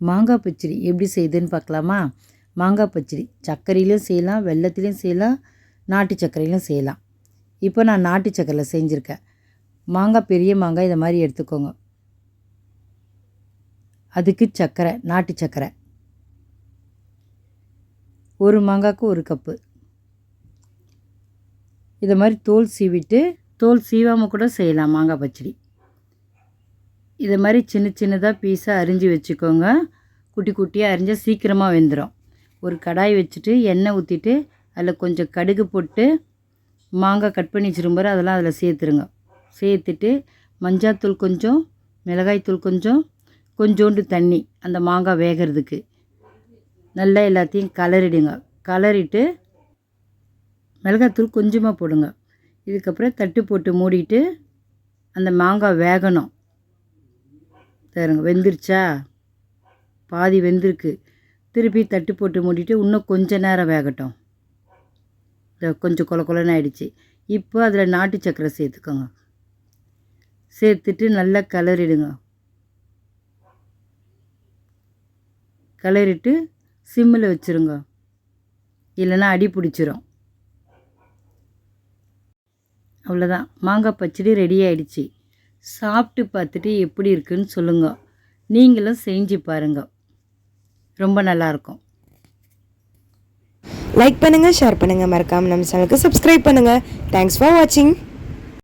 மாங்காய் பச்சடி எப்படி செய்யுதுன்னு பார்க்கலாமா? மாங்காய் பச்சடி சர்க்கரையிலும் செய்யலாம், வெல்லத்துலேயும் செய்யலாம், நாட்டு சர்க்கரையிலும் செய்யலாம். இப்போ நான் நாட்டு சர்க்கரையில் செஞ்சுருக்கேன். மாங்காய் பெரிய மாங்காய் இதை மாதிரி எடுத்துக்கோங்க. அதுக்கு சர்க்கரை, நாட்டு சர்க்கரை ஒரு மாங்காய்க்கு 1 கப்பு. இதை மாதிரி தோல் சீவிட்டு, தோல் சீவாமல் கூட செய்யலாம் மாங்காய் பச்சடி. இதை மாதிரி சின்ன சின்னதாக பீஸாக அரிஞ்சு வச்சுக்கோங்க. குட்டி குட்டியாக அரிஞ்சால் சீக்கிரமாக வெந்துடும். ஒரு கடாய் வச்சுட்டு எண்ணெய் ஊற்றிட்டு அதில் கொஞ்சம் கடுகு போட்டு மாங்காய் கட் பண்ணி வச்சுருப்பாரு அதெல்லாம் அதில் சேர்த்துருங்க. சேர்த்துட்டு மஞ்சாத்தூள் கொஞ்சம், மிளகாய்த்தூள் கொஞ்சம், கொஞ்சோண்டு தண்ணி அந்த மாங்காய் வேகிறதுக்கு நல்லா எல்லாத்தையும் கலரிடுங்க. கலரிட்டு மிளகாய்த்தூள் கொஞ்சமாக போடுங்க. இதுக்கப்புறம் தட்டு போட்டு மூடிட்டு அந்த மாங்காய் வேகணும். சரிங்க, வெந்துருச்சா? பாதி வெந்திருக்கு. திருப்பி தட்டு போட்டு மூடிட்டு இன்னும் கொஞ்சம் நேரம் வேகட்டும். கொஞ்சம் கொல கொலன்னு ஆயிடுச்சு. இப்போ அதில் நாட்டு சர்க்கரை சேர்த்துக்கோங்க. சேர்த்துட்டு நல்லா கலரிடுங்க. கலரிட்டு சிம்மில் வச்சுருங்க, இல்லைன்னா அடி பிடிச்சிரும். அவ்வளோதான், மாங்காய் பச்சடி ரெடி ஆகிடுச்சு. சாப்பிட்டு பார்த்துட்டு எப்படி இருக்குன்னு சொல்லுங்க. நீங்களும் செஞ்சு பாருங்க, ரொம்ப நல்லாயிருக்கும். லைக் பண்ணுங்கள், ஷேர் பண்ணுங்கள், மறக்காமல் நம்ம சேனலுக்கு சப்ஸ்கிரைப் பண்ணுங்கள். தேங்க்ஸ் ஃபார் வாட்சிங்.